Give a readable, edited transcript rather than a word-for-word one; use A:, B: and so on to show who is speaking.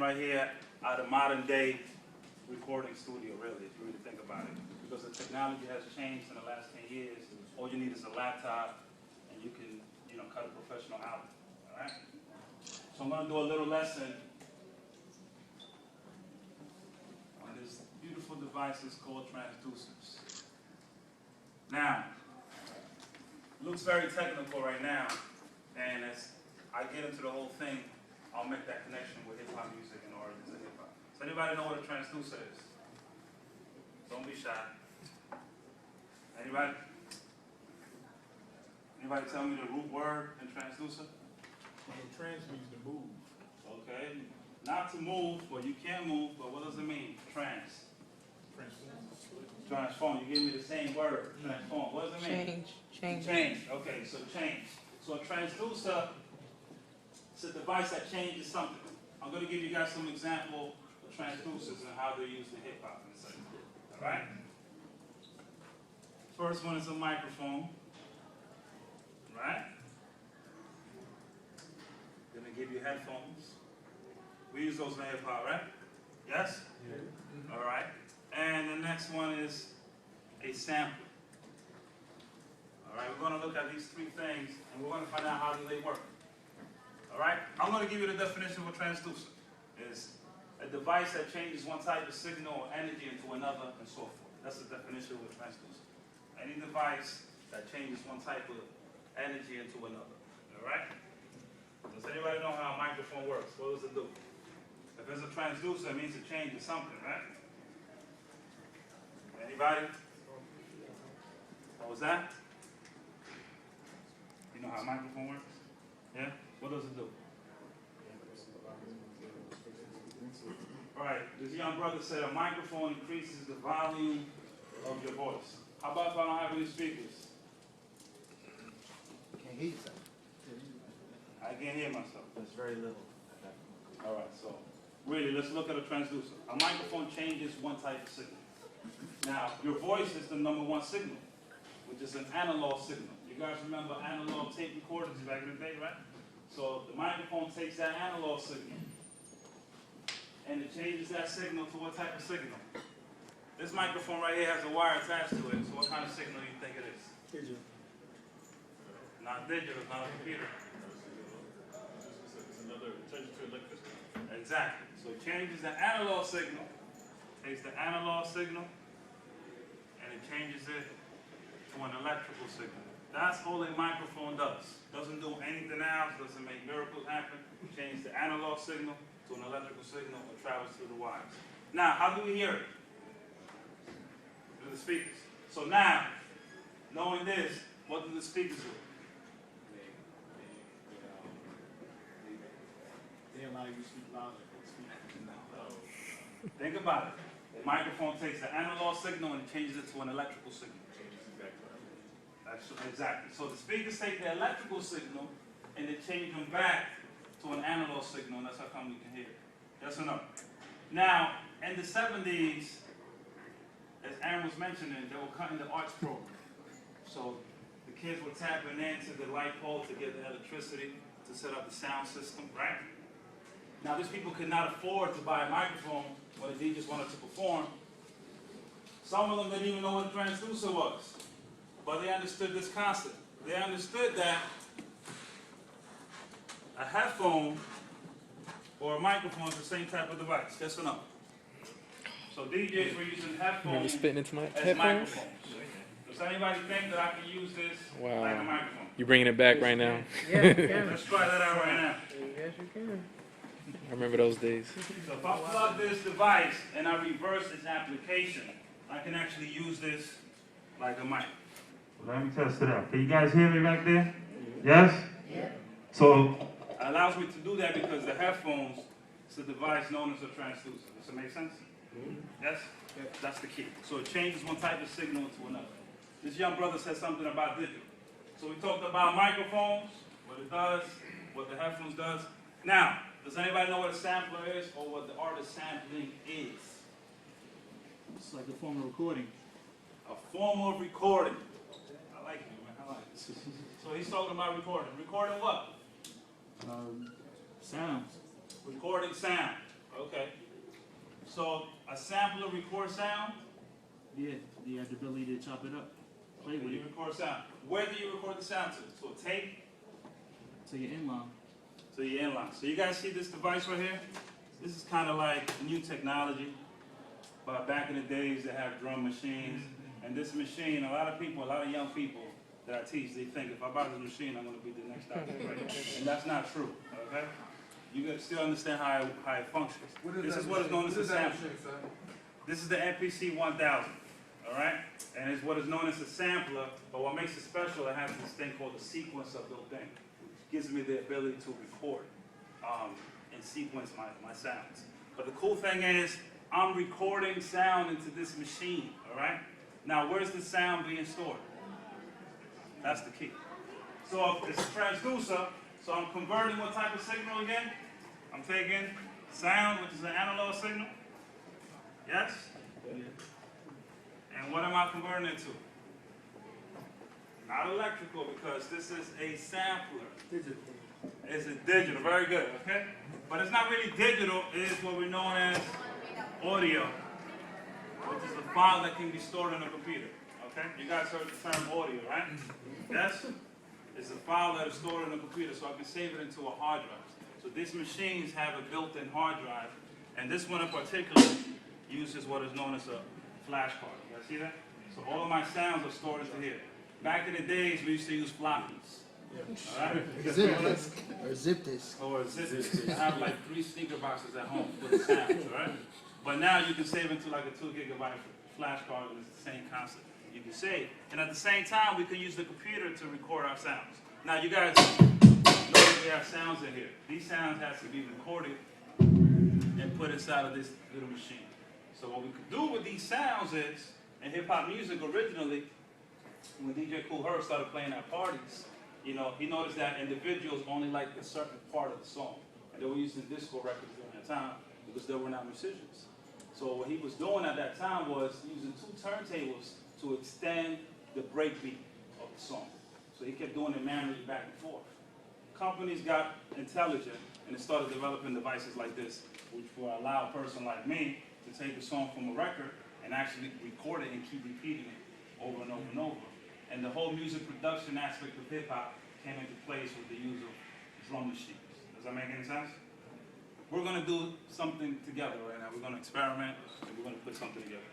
A: right here at a modern day recording studio, really, if you really think about it. Because the technology has changed in the last 10 years. All you need is a laptop, and you can, cut a professional album, all right? So I'm going to do a little lesson on this beautiful device called transducers. Now, it looks very technical right now, and as I get into the whole thing, I'll make that connection with hip-hop music and origins of hip-hop. Does anybody know what a transducer is? Don't be shy. Anybody? Anybody tell me the root word in transducer?
B: Well, trans means to move.
A: Okay. Not to move, but you can move, but what does it mean? Transform. You give me the same word. Transform. What does it mean? Change. Okay, so change. So a transducer is a device that changes something. I'm going to give you guys some example of transducers and how they're used in hip-hop in a second. All right? First one is a microphone. Right? Going to give you headphones. We use those in hip-hop, right? Yes? Yeah. All right. And the next one is a sampler. All right, we're going to look at these three things, and we're going to find out how do they work. All right? I'm going to give you the definition of a transducer. It's a device that changes one type of signal or energy into another, and so forth. That's the definition of a transducer. Any device that changes one type of energy into another. All right? Does anybody know how a microphone works? What does it do? If it's a transducer, it means it changes something, right? Anybody? What was that? You know how a microphone works? Yeah? What does it do? All right, this young brother said a microphone increases the volume of your voice. How about if I don't have any speakers?
C: Can't hear yourself.
A: I can't hear myself.
C: That's very little.
A: All right, so really, let's look at a transducer. A microphone changes one type of signal. Now, your voice is the number one signal, which is an analog signal. You guys remember analog tape recorders back in the day, right? So the microphone takes that analog signal, and it changes that signal to what type of signal? This microphone right here has a wire attached to it, so what kind of signal do you think it is?
B: Digital.
A: Not digital, not a computer.
B: It's another, it changes to electricity.
A: Exactly. So it changes the analog signal, takes the analog signal, and it changes it to an electrical signal. That's all a microphone does. Doesn't do anything else, doesn't make miracles happen. Changes the analog signal to an electrical signal or travels through the wires. Now, how do we hear it? Through the speakers. So now, knowing this, what do the speakers do?
B: They allow you to speak louder.
A: Think about it. The microphone takes the analog signal and it changes it to an electrical signal. Exactly. So the speakers take the electrical signal and they change them back to an analog signal, and that's how come we can hear it. Yes or no? Now, in the 70s, as Aaron was mentioning, they were cutting the arts program. So the kids were tapping into the light pole to get the electricity to set up the sound system, right? Now, these people could not afford to buy a microphone when the DJs wanted to perform. Some of them didn't even know what a transducer was, but they understood this concept. They understood that a headphone or a microphone is the same type of device. Yes or no? So DJs were using headphones
D: spitting into my
A: as
D: headphones?
A: microphones. Does anybody think that I can use this like a microphone?
D: You bringing it back right now?
C: Yeah, you can.
A: Let's try that out right now.
C: Yes, you can.
D: I remember those days.
A: So if I plug this device and I reverse its application, I can actually use this like a mic. Let me test it out. Can you guys hear me back there? Yes?
C: Yeah.
A: So it allows me to do that because the headphones is a device known as a transducer. Does it make sense? Yes? That's the key. So it changes one type of signal to another. This young brother said something about digital. So we talked about microphones, what it does, what the headphones does. Now, does anybody know what a sampler is or what the art of sampling is?
B: It's like a form of recording.
A: A form of recording. I like it, man. I like it. So he's talking about recording. Recording what?
B: Sounds.
A: Recording sound. Okay. So a sampler records sound.
B: Yeah, you have the ability to chop it up, play with
A: You
B: it
A: record sound. Where do you record the sound to? So a tape.
B: to your inline.
A: So your inline. So you guys see this device right here? This is kind of like new technology. But back in the days, they have drum machines. And this machine, a lot of people, a lot of young people that I teach, they think if I buy this machine, I'm going to be the next Dr. Dre. And that's not true, okay? You got to still understand how it functions. This is what is known as a sampler. This is the MPC 1000, all right? And it's what is known as a sampler, but what makes it special, it has this thing called the sequencer built in. Which gives me the ability to record and sequence my sounds. But the cool thing is, I'm recording sound into this machine, all right? Now, where's the sound being stored? That's the key. So if it's a transducer, so I'm converting what type of signal again? I'm taking sound, which is an analog signal. Yes? And what am I converting it to? Not electrical, because this is a sampler.
B: Digital.
A: It's a digital, very good, okay? But it's not really digital, it is what we're known as audio, which is a file that can be stored in a computer, okay? You guys heard the term audio, right? Yes? It's a file that is stored in a computer, so I can save it into a hard drive. So these machines have a built-in hard drive, and this one in particular uses what is known as a flash card. You guys see that? So all of my sounds are stored into here. Back in the days, we used to use floppies. All right?
C: Zip disk or zip disk.
A: Or a zip disk. I have like 3 sneaker boxes at home with the sounds, all right? But now you can save into like a 2 gigabyte flash card, and it's the same concept. You can save. And at the same time, we can use the computer to record our sounds. Now you guys notice we have sounds in here. These sounds have to be recorded and put inside of this little machine. So what we could do with these sounds is, in hip-hop music originally, when DJ Kool Herc started playing at parties, you know, he noticed that individuals only liked a certain part of the song. And they were using disco records during that time because they were not musicians. So what he was doing at that time was using 2 turntables to extend the breakbeat of the song. So he kept doing it manually back and forth. Companies got intelligent and they started developing devices like this, which will allow a person like me to take a song from a record and actually record it and keep repeating it over and over and over. And the whole music production aspect of hip-hop came into place with the use of drum machines. Does that make any sense? We're going to do something together right now. We're going to experiment, and we're going to put something together.